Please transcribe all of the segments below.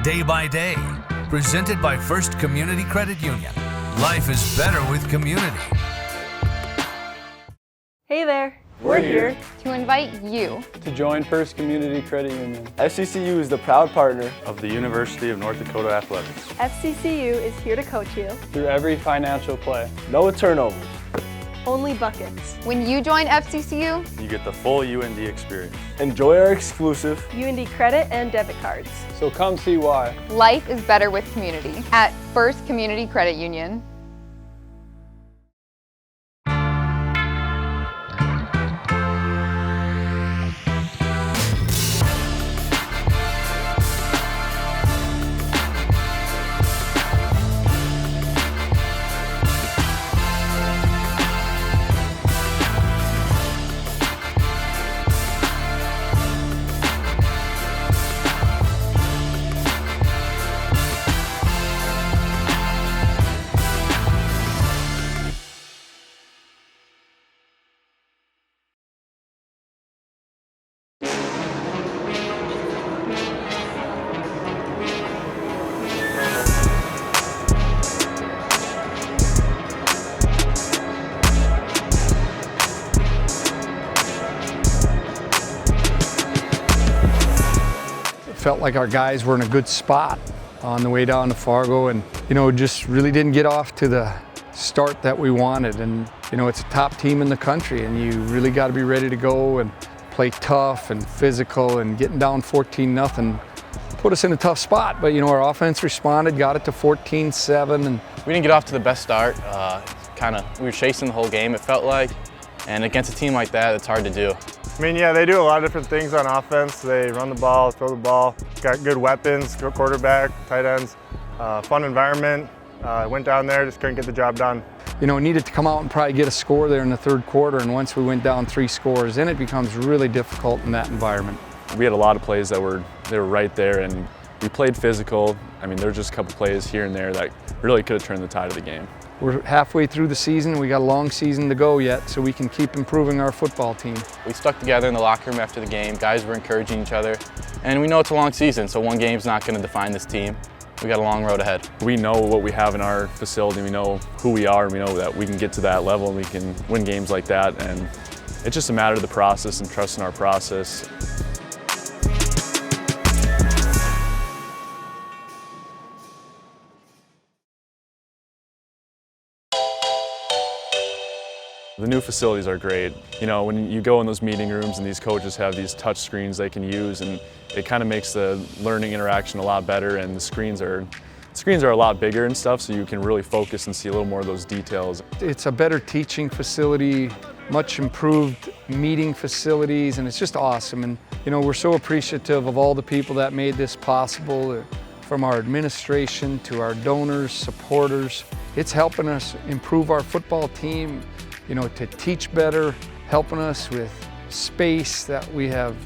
day by day. Presented by First Community Credit Union. Life is better with community. Hey there, we're here to invite you to join First Community Credit Union. FCCU is the proud partner of the University of North Dakota Athletics. FCCU is here to coach you through every financial play. No turnovers. Only buckets. When you join FCCU, you get the full UND experience. Enjoy our exclusive UND credit and debit cards. So come see why. Life is better with community at First Community Credit Union. Felt like our guys were in a good spot on the way down to Fargo, and just really didn't get off to the start that we wanted. And it's a top team in the country, and you really got to be ready to go and play tough and physical. And getting down 14-0 put us in a tough spot. But our offense responded, got it to 14-7, and we didn't get off to the best start. We were chasing the whole game, it felt like, and against a team like that, it's hard to do. I mean, yeah, they do a lot of different things on offense. They run the ball, throw the ball, got good weapons, good quarterback, tight ends, fun environment. Went down there, just couldn't get the job done. Needed to come out and probably get a score there in the third quarter, and once we went down 3 scores, then it becomes really difficult in that environment. We had a lot of plays that were right there, and we played physical. I mean, there were just a couple plays here and there that really could have turned the tide of the game. We're halfway through the season. We got a long season to go yet, so we can keep improving our football team. We stuck together in the locker room after the game. Guys were encouraging each other, and we know it's a long season, so one game's not going to define this team. We got a long road ahead. We know what we have in our facility. We know who we are, and we know that we can get to that level and we can win games like that. And it's just a matter of the process and trusting our process. The new facilities are great. When you go in those meeting rooms and these coaches have these touch screens they can use, and it kind of makes the learning interaction a lot better, and the screens are a lot bigger and stuff, so you can really focus and see a little more of those details. It's a better teaching facility, much improved meeting facilities, and it's just awesome. And we're so appreciative of all the people that made this possible, from our administration to our donors, supporters. It's helping us improve our football team, to teach better, helping us with space, that we have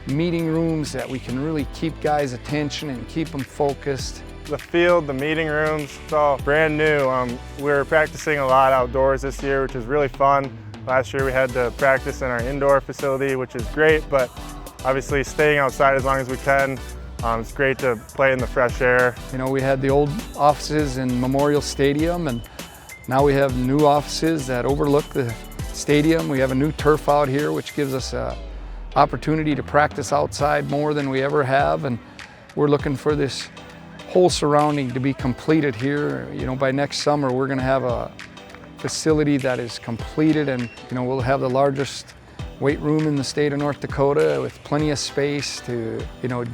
meeting rooms that we can really keep guys' attention and keep them focused. The field, the meeting rooms, it's all brand new. We're practicing a lot outdoors this year, which is really fun. Last year we had to practice in our indoor facility, which is great, but obviously staying outside as long as we can. It's great to play in the fresh air. We had the old offices in Memorial Stadium, and now we have new offices that overlook the stadium. We have a new turf out here, which gives us an opportunity to practice outside more than we ever have. And we're looking for this whole surrounding to be completed here. By next summer, we're going to have a facility that is completed, and we'll have the largest weight room in the state of North Dakota with plenty of space to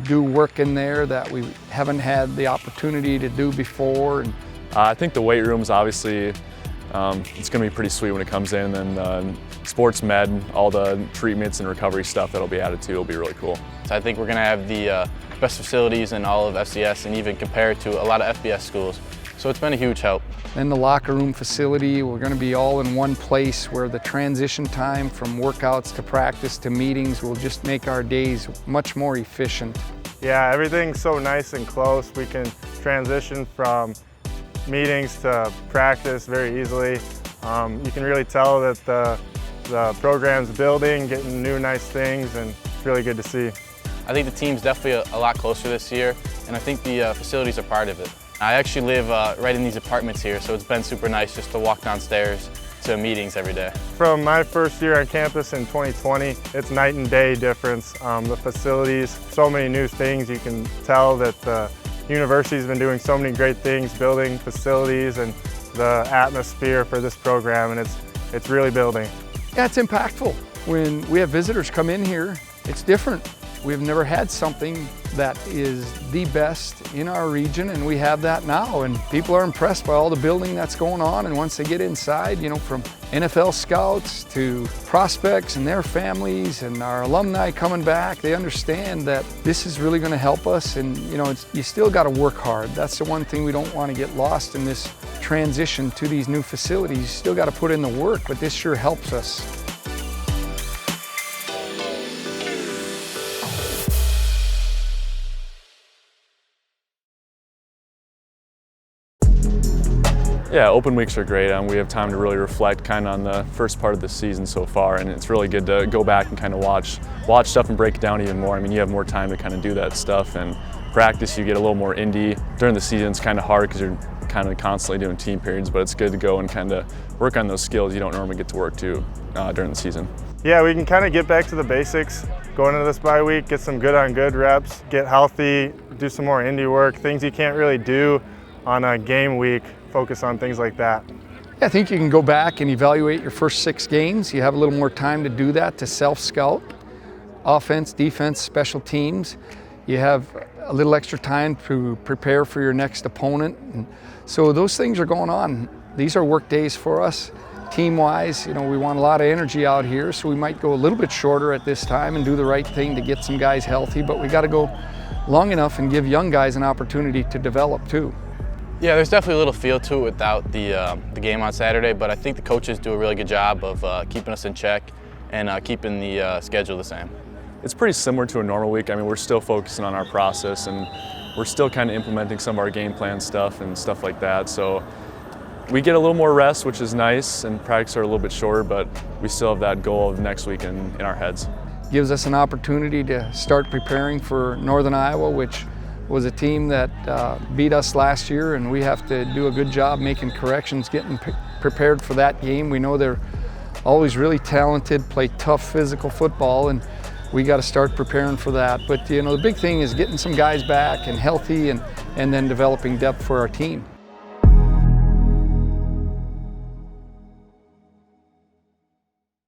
do work in there that we haven't had the opportunity to do before. And I think the weight room is obviously, it's going to be pretty sweet when it comes in, and sports med, all the treatments and recovery stuff that'll be added to will be really cool. So I think we're going to have the best facilities in all of FCS, and even compared to a lot of FBS schools. So it's been a huge help. In the locker room facility, we're going to be all in one place, where the transition time from workouts to practice to meetings will just make our days much more efficient. Yeah, everything's so nice and close. We can transition from meetings to practice very easily. You can really tell that the program's building, getting new nice things, and it's really good to see. I think the team's definitely a lot closer this year. and I think the facilities are part of it. I actually live right in these apartments here, so it's been super nice just to walk downstairs to meetings every day. From my first year on campus in 2020, it's night and day difference. The facilities, so many new things. You can tell that the university's been doing so many great things, building facilities and the atmosphere for this program, and it's really building. Yeah, it's impactful. When we have visitors come in here, it's different. We've never had something that is the best in our region, and we have that now, and people are impressed by all the building that's going on. And once they get inside, you know, from NFL scouts to prospects and their families and our alumni coming back, they understand that this is really going to help us. And you know, you still got to work hard. That's the one thing we don't want to get lost in this transition to these new facilities. You still got to put in the work, but this sure helps us. Yeah, open weeks are great. We have time to really reflect kind of on the first part of the season so far, and it's really good to go back and kind of watch stuff and break it down even more. I mean, you have more time to kind of do that stuff, and practice you get a little more indie. During the season it's kind of hard because you're kind of constantly doing team periods, but it's good to go and kind of work on those skills you don't normally get to work to during the season. Yeah, we can kind of get back to the basics going into this bye week, get some good on good reps, get healthy, do some more indie work, things you can't really do on a game week. Focus on things like that. I think you can go back and evaluate your first 6 games. You have a little more time to do that, to self-scout, offense, defense, special teams. You have a little extra time to prepare for your next opponent. And so those things are going on. These are work days for us. Team-wise, you know, we want a lot of energy out here, so we might go a little bit shorter at this time and do the right thing to get some guys healthy, but we got to go long enough and give young guys an opportunity to develop too. Yeah, there's definitely a little feel to it without the game on Saturday, but I think the coaches do a really good job of keeping us in check and keeping the schedule the same. It's pretty similar to a normal week. I mean, we're still focusing on our process, and we're still kind of implementing some of our game plan stuff and stuff like that. So we get a little more rest, which is nice, and practice are a little bit shorter, but we still have that goal of next week in our heads. Gives us an opportunity to start preparing for Northern Iowa, which was a team that beat us last year, and we have to do a good job making corrections, getting prepared for that game. We know they're always really talented, play tough physical football, and we got to start preparing for that. But you know, the big thing is getting some guys back and healthy, and then developing depth for our team.